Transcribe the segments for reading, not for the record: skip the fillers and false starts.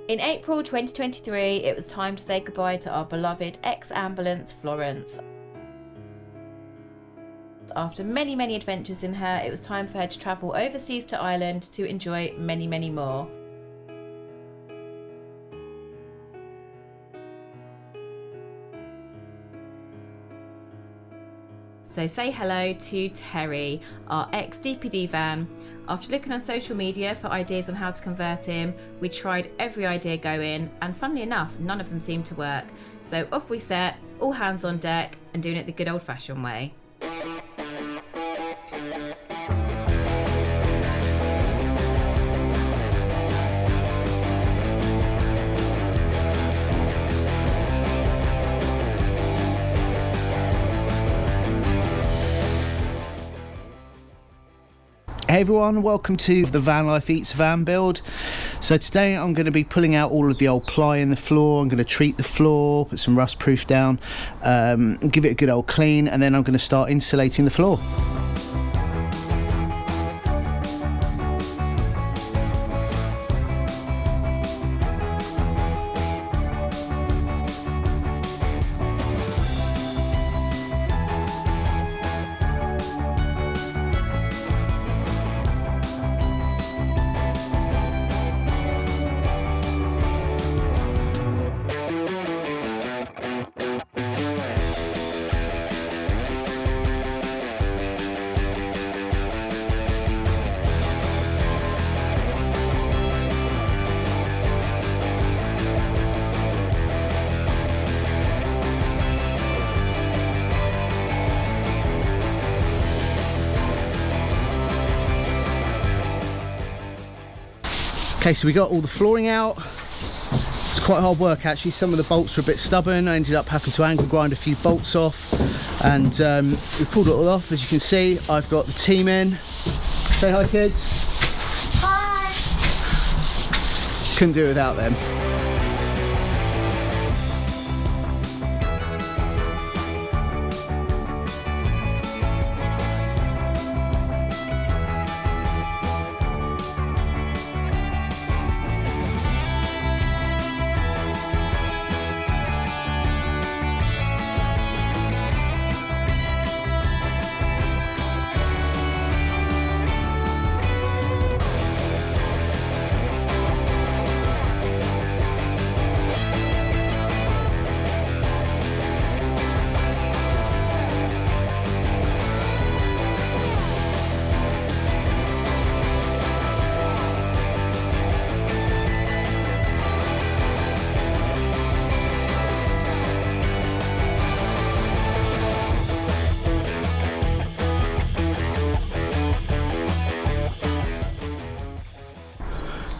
In April 2023, it was time to say goodbye to our beloved ex-ambulance Florence. After many, many adventures in her, it was time for her to travel overseas to Ireland to enjoy many, many more. So say hello to Terry, our ex-DPD van. After looking on social media for ideas on how to convert him, we tried every idea going, and funnily enough, none of them seemed to work. So off we set, all hands on deck, and doing it the good old-fashioned way. Hey everyone, welcome to the Vanlife Eats Van build. So today I'm going to be pulling out all of the old ply in the floor. I'm going to treat the floor, put some rust proof down, give it a good old clean, and then I'm going to start insulating the floor. Okay, so we got all the flooring out. It's quite hard work actually. Some of the bolts were a bit stubborn. I ended up having to angle grind a few bolts off, and we pulled it all off. As you can see, I've got the team in. Say hi, kids. Hi. Couldn't do it without them.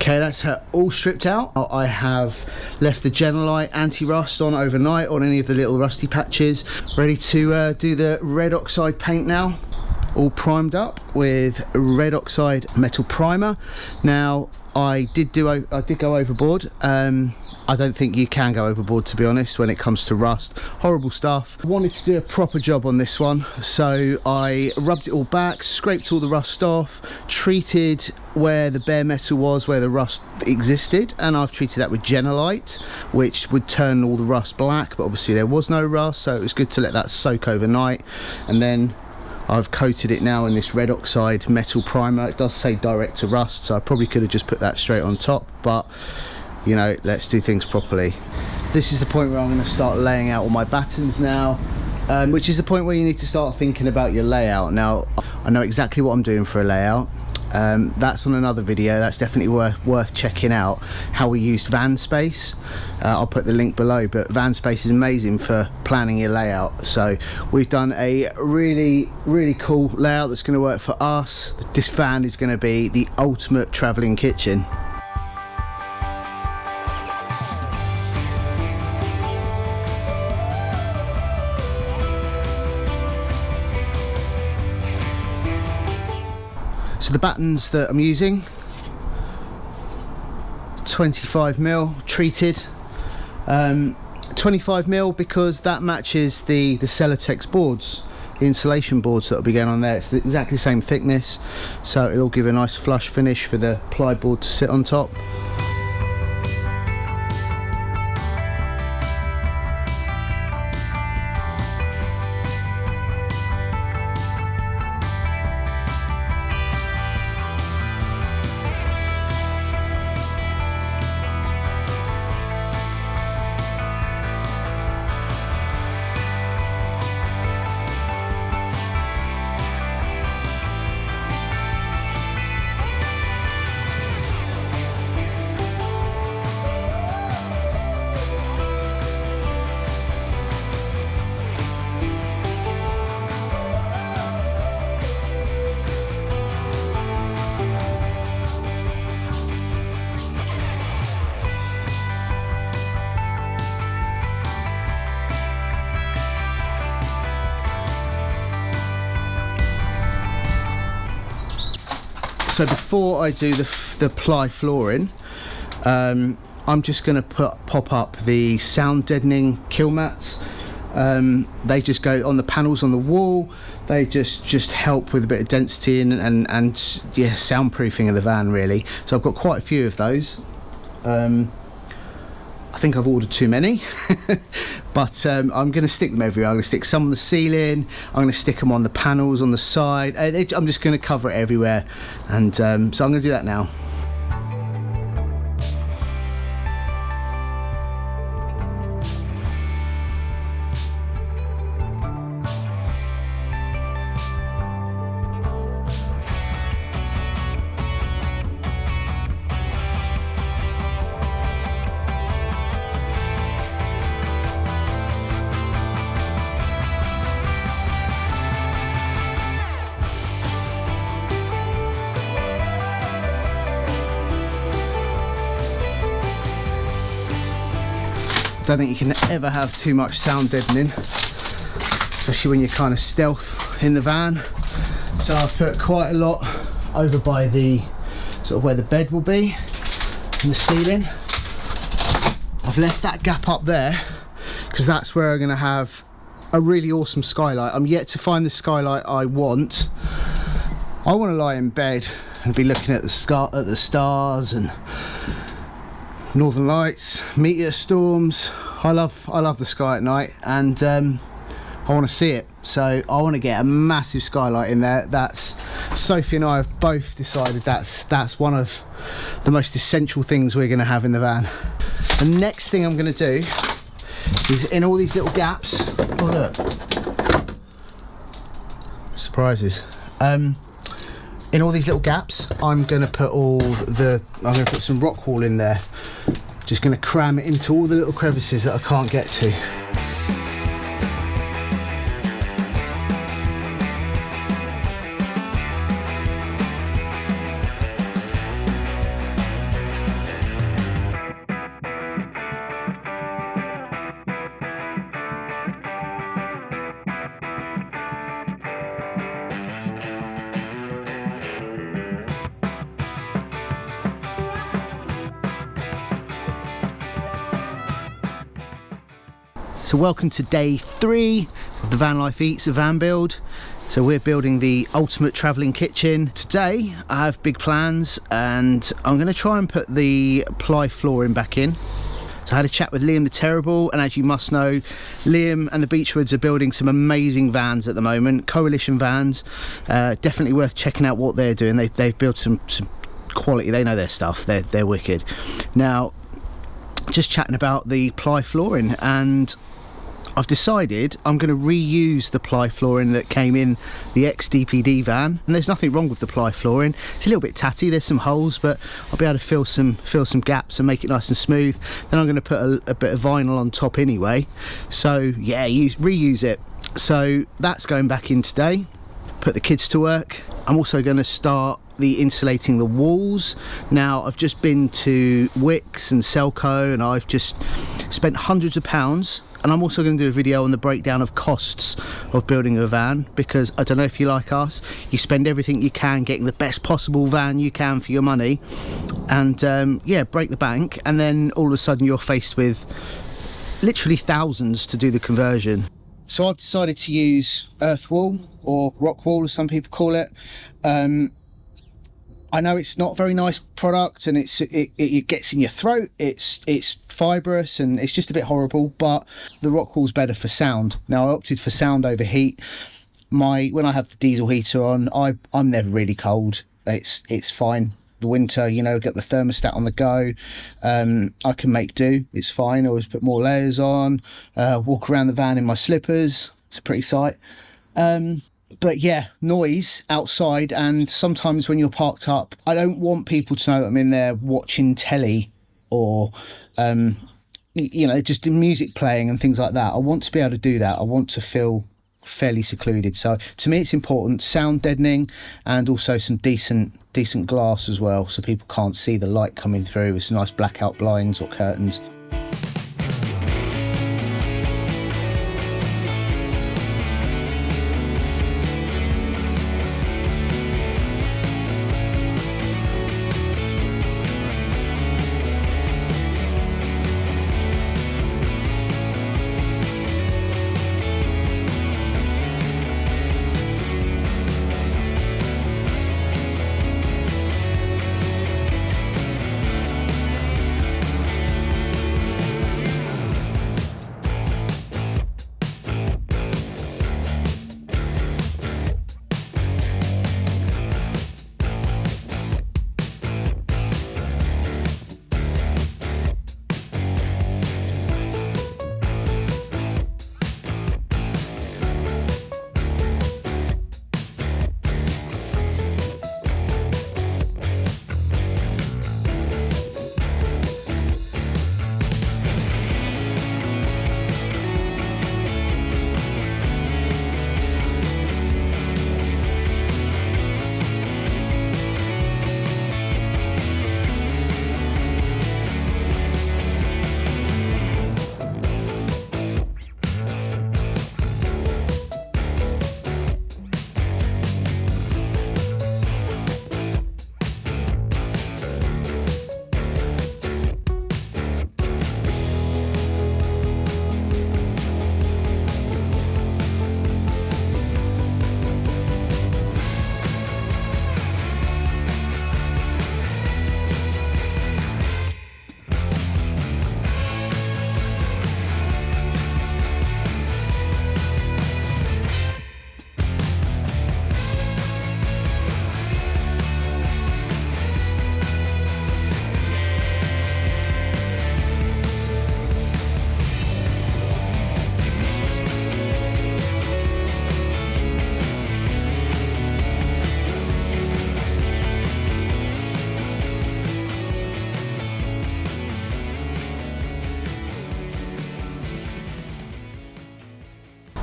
Okay, that's her all stripped out. I have left the Genelite anti-rust on overnight on any of the little rusty patches. Ready to do the red oxide paint now. All primed up with red oxide metal primer. Now, I did go overboard. I don't think you can go overboard, to be honest, when it comes to rust. Horrible stuff. I wanted to do a proper job on this one, so I rubbed it all back, scraped all the rust off, treated where the bare metal was, where the rust existed, and I've treated that with Genelite, which would turn all the rust black, but obviously there was no rust, so it was good to let that soak overnight. And then I've coated it now in this red oxide metal primer. It does say direct to rust, so I probably could have just put that straight on top, but you know, let's do things properly. This is the point where I'm going to start laying out all my battens now, which is the point where you need to start thinking about your layout. Now, I know exactly what I'm doing for a layout. That's on another video. That's definitely worth checking out, how we used Vanspace. I'll put the link below, but Vanspace is amazing for planning your layout. So we've done a really cool layout that's going to work for us. This van is going to be the ultimate travelling kitchen. So the battens that I'm using, 25mm treated, 25mm because that matches the Celotex boards, the insulation boards that will be going on there. It's exactly the same thickness, so it'll give a nice flush finish for the ply board to sit on top. So before I do the ply flooring, I'm just going to pop up the sound deadening kill mats. They just go on the panels on the wall. They just help with a bit of density and yeah, soundproofing of the van really. So I've got quite a few of those. I think I've ordered too many, but I'm going to stick them everywhere. I'm going to stick some on the ceiling, I'm going to stick them on the panels on the side. I'm just going to cover it everywhere, and so I'm going to do that now. Don't think you can ever have too much sound deadening, especially when you're kind of stealth in the van. So I've put quite a lot over by the sort of where the bed will be and the ceiling. I've left that gap up there because that's where I'm going to have a really awesome skylight. I'm yet to find the skylight I want. I want to lie in bed and be looking at the stars and northern lights, meteor storms. I love the sky at night, and I want to see it. So I want to get a massive skylight in there. That's Sophie and I have both decided that's one of the most essential things we're going to have in the van. The next thing I'm going to do is in all these little gaps. Oh look, surprises. In all these little gaps, I'm going to put some rock wool in there. Just going to cram it into all the little crevices that I can't get to. So welcome to day 3 of the Vanlife Eats a van build. So we're building the ultimate travelling kitchen. Today I have big plans and I'm going to try and put the ply flooring back in. So I had a chat with Liam the Terrible, and as you must know, Liam and the Beechwoods are building some amazing vans at the moment, coalition vans. Definitely worth checking out what they're doing. They've built some quality, they know their stuff, they're wicked. Now, just chatting about the ply flooring, and I've decided I'm going to reuse the ply flooring that came in the ex-DPD van, and there's nothing wrong with the ply flooring. It's a little bit tatty, there's some holes, but I'll be able to fill some gaps and make it nice and smooth. Then I'm going to put a bit of vinyl on top anyway, so yeah, reuse it. So that's going back in today. Put the kids to work. I'm also going to start insulating the walls. Now I've just been to Wix and Selco, and I've just spent hundreds of pounds. And I'm also going to do a video on the breakdown of costs of building a van, because I don't know if you like us, you spend everything you can getting the best possible van you can for your money, and yeah, break the bank, and then all of a sudden you're faced with literally thousands to do the conversion. So I've decided to use earth wool, or rock wool as some people call it. I know it's not a very nice product, and it gets in your throat, it's fibrous, and it's just a bit horrible, but the rock wool's better for sound. Now I opted for sound over heat. When I have the diesel heater on, I'm never really cold. It's fine. The winter, you know, get the thermostat on the go. I can make do, it's fine. I always put more layers on, walk around the van in my slippers. It's a pretty sight. But yeah, noise outside, and sometimes when you're parked up, I don't want people to know that I'm in there watching telly or you know, just music playing and things like that. I want to be able to do that. I want to feel fairly secluded. So to me it's important, sound deadening, and also some decent glass as well, so people can't see the light coming through, with some nice blackout blinds or curtains.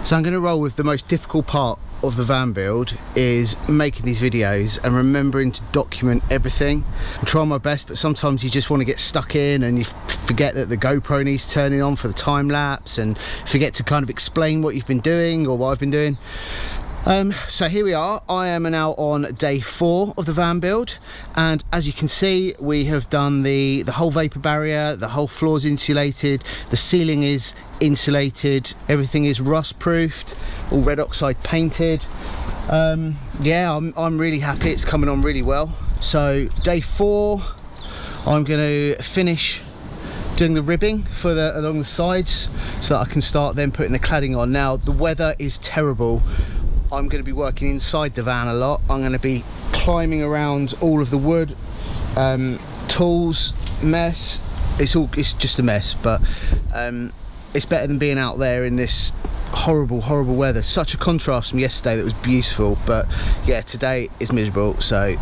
So I'm going to roll with the most difficult part of the van build is making these videos and remembering to document everything. I'm trying my best, but sometimes you just want to get stuck in and you forget that the GoPro needs turning on for the time lapse and forget to kind of explain what you've been doing or what I've been doing. So here we are. I am now on day 4 of the van build, and as you can see, we have done the whole vapor barrier, the whole floor's insulated, the ceiling is insulated, everything is rust proofed, all red oxide painted. Yeah, I'm really happy. It's coming on really well. So day 4, I'm going to finish doing the ribbing for along the sides so that I can start then putting the cladding on. Now the weather is terrible. I'm going to be working inside the van a lot. I'm going to be climbing around all of the wood, tools, mess. It's just a mess, but it's better than being out there in this horrible weather. Such a contrast from yesterday that was beautiful, but yeah, today is miserable. So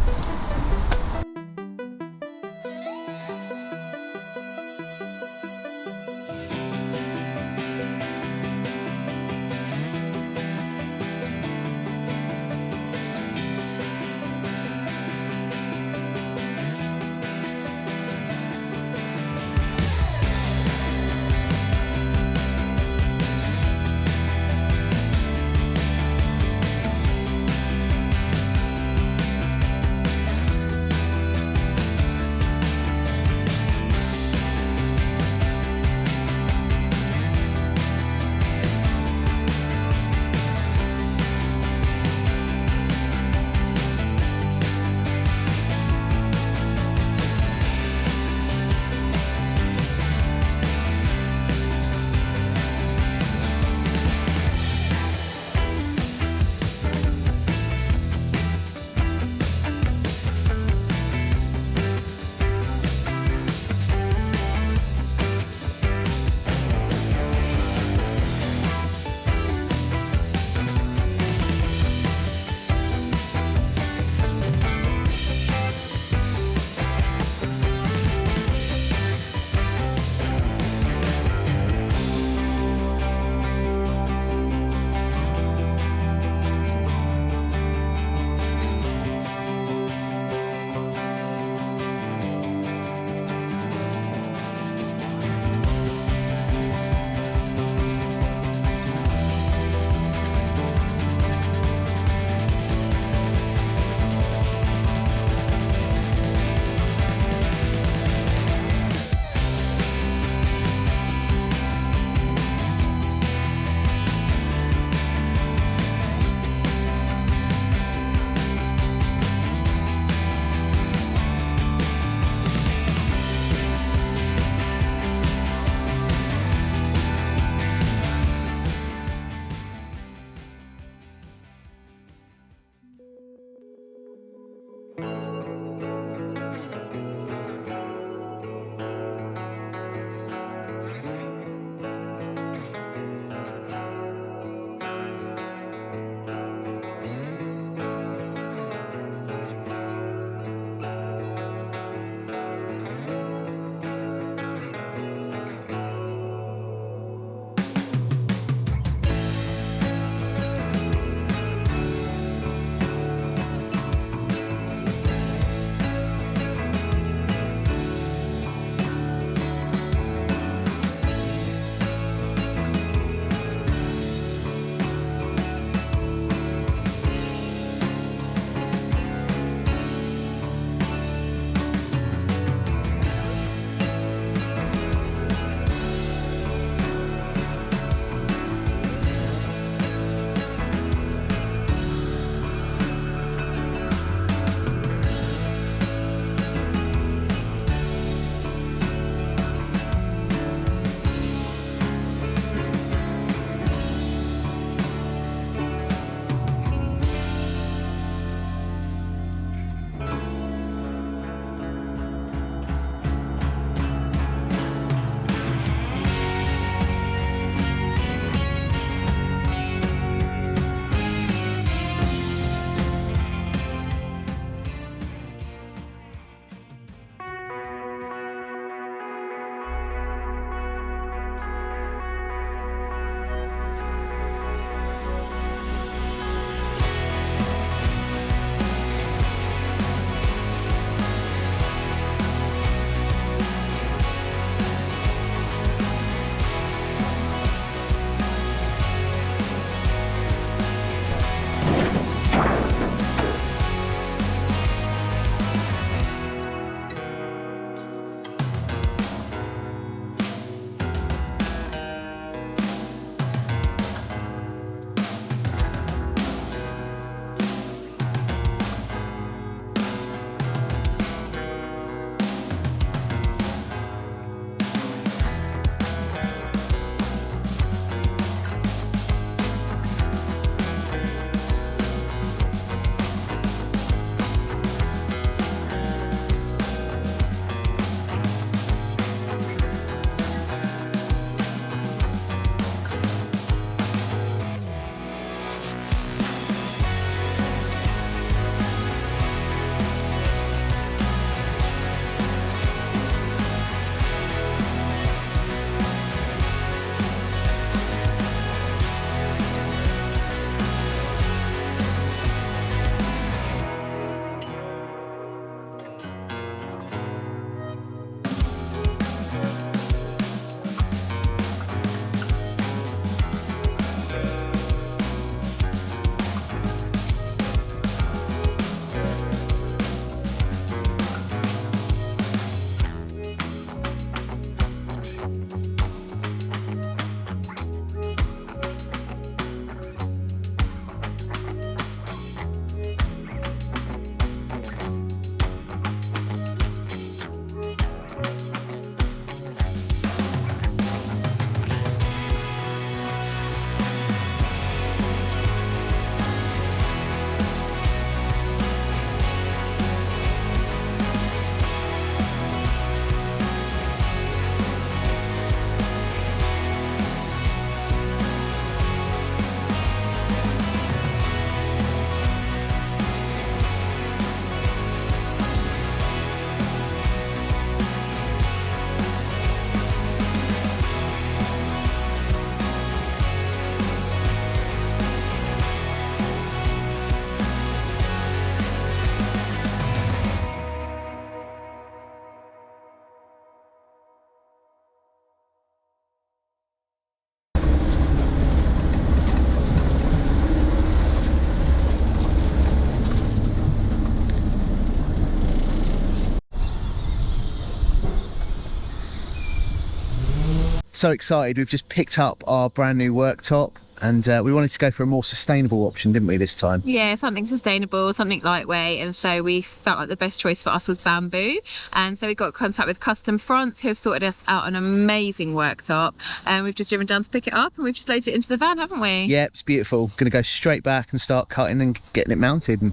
So excited, we've just picked up our brand new worktop, and we wanted to go for a more sustainable option, didn't we, this time? Yeah, something sustainable, something lightweight, and so we felt like the best choice for us was bamboo. And so we got in contact with Custom Fronts, who have sorted us out an amazing worktop, and we've just driven down to pick it up, and we've just loaded it into the van, haven't we? Yeah, it's beautiful. Going to go straight back and start cutting and getting it mounted. And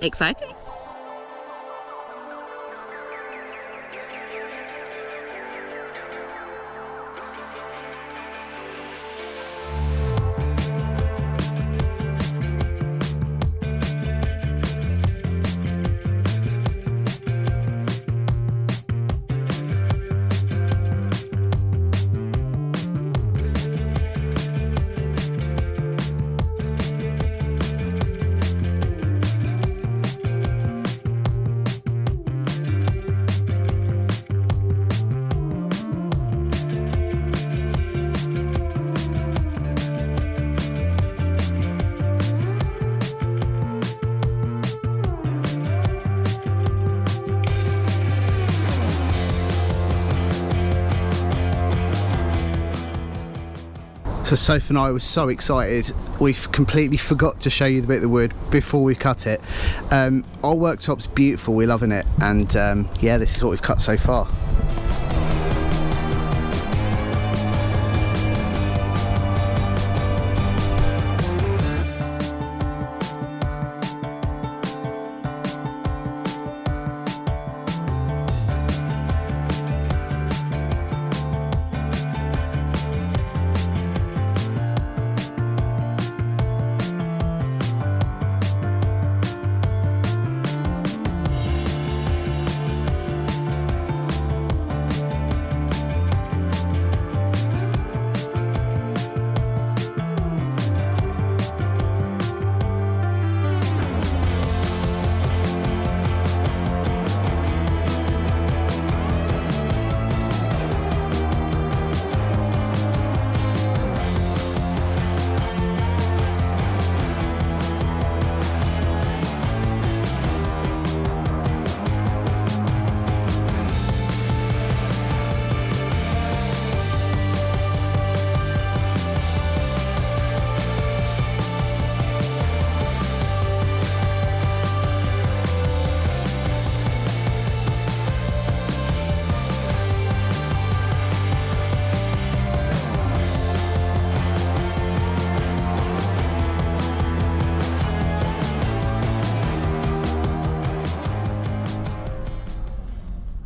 Exciting. so Soph and I were so excited, we've completely forgot to show you the bit of the wood before we cut it. Our worktop's beautiful, we're loving it, and yeah, this is what we've cut so far.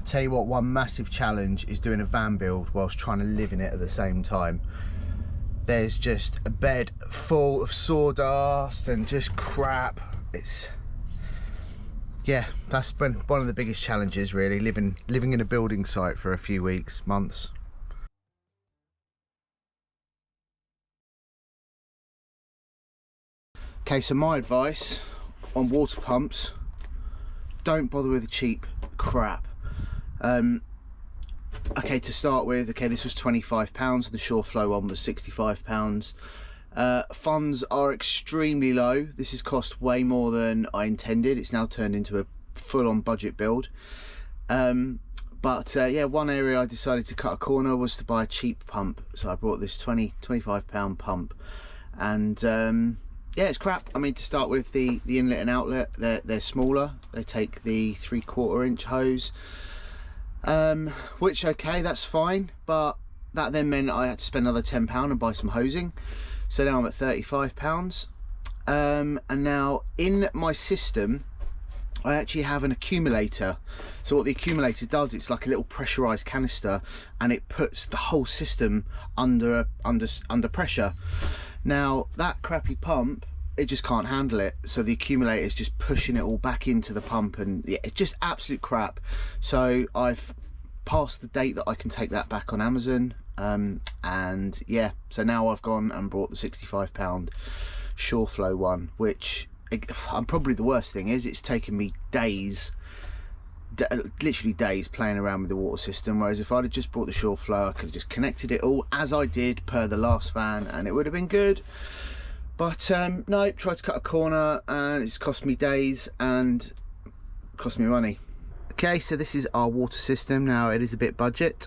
Tell you what, one massive challenge is doing a van build whilst trying to live in it at the same time. There's just a bed full of sawdust and just crap. Yeah, that's been one of the biggest challenges really, living in a building site for a few weeks, months. Okay, so my advice on water pumps, don't bother with the cheap crap. Okay, to start with, okay, this was £25, the Sureflow one was £65. Funds are extremely low. This has cost way more than I intended. It's now turned into a full-on budget build. Yeah, one area I decided to cut a corner was to buy a cheap pump. So I bought this £25 pump, and yeah, it's crap. I mean, to start with, the inlet and outlet, they're smaller. They take the 3/4 inch hose. Which, okay, that's fine, but that then meant I had to spend another £10 and buy some hosing. So now I'm at £35. And now in my system, I actually have an accumulator. So what the accumulator does, it's like a little pressurized canister, and it puts the whole system under pressure. Now that crappy pump, it just can't handle it, so the accumulator is just pushing it all back into the pump, and yeah, it's just absolute crap. So I've passed the date that I can take that back on Amazon, and yeah, so now I've gone and bought the £65 Sureflow one, which I'm probably the worst thing is it's taken me days, literally days, playing around with the water system, whereas if I'd have just bought the Sureflow, I could have just connected it all as I did per the last van, and it would have been good. But no, tried to cut a corner and it's cost me days and cost me money. Okay, so this is our water system. Now it is a bit budget.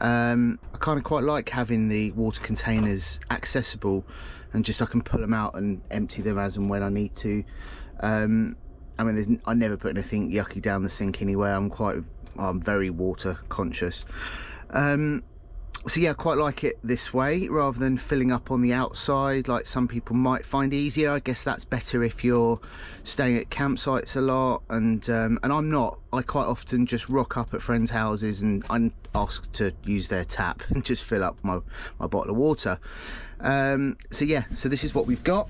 I kind of quite like having the water containers accessible, and just I can pull them out and empty them as and when I need to. I mean, I never put anything yucky down the sink anyway. I'm very water conscious. So yeah, I quite like it this way rather than filling up on the outside like some people might find easier. I guess that's better if you're staying at campsites a lot, and I'm not. I quite often just rock up at friends' houses and I'm asked to use their tap and just fill up my bottle of water. So yeah, so this is what we've got.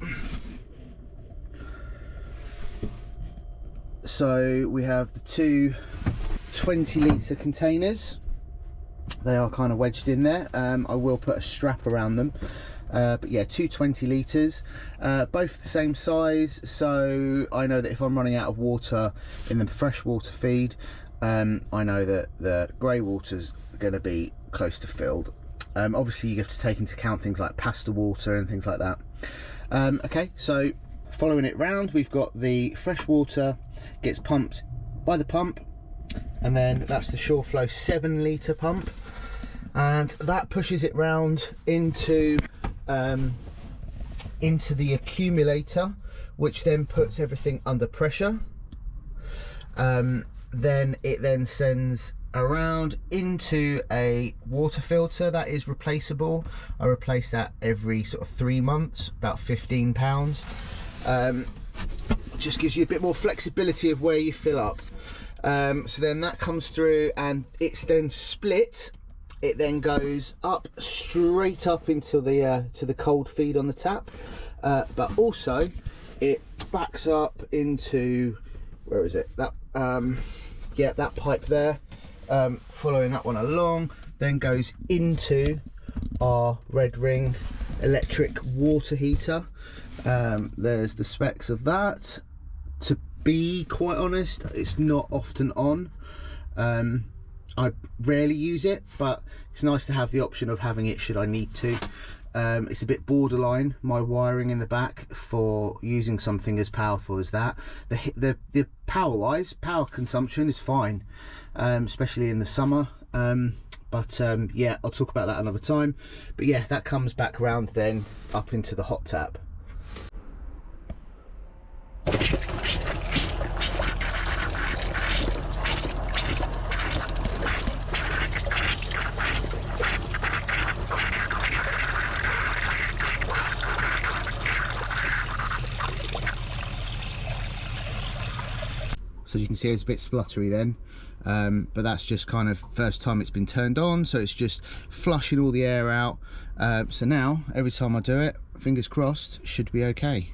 So we have the two 20-litre containers. They are kind of wedged in there. I will put a strap around them, but yeah, two 20 litres, both the same size, so I know that if I'm running out of water in the freshwater feed, I know that the grey water's going to be close to filled. Obviously you have to take into account things like pasta water and things like that. Okay, so following it round, we've got the fresh water gets pumped by the pump, and then that's the SureFlow 7-litre pump, and that pushes it round into the accumulator, which then puts everything under pressure. Then it sends around into a water filter that is replaceable. I replace that every sort of 3 months, about £15. Just gives you a bit more flexibility of where you fill up. So then that comes through and it's then split. It then goes up straight up into the to the cold feed on the tap, but also it backs up into, where is it, that yeah, that pipe there, following that one along, then goes into our Red Ring electric water heater. There's the specs of that. To be quite honest, it's not often on. I rarely use it, but it's nice to have the option of having it should I need to. It's a bit borderline, my wiring in the back, for using something as powerful as that. The power consumption is fine, especially in the summer. But yeah, I'll talk about that another time. But yeah, that comes back around then up into the hot tap. So you can see it's a bit spluttery then, but that's just kind of first time it's been turned on, so it's just flushing all the air out. So now every time I do it, fingers crossed, should be okay.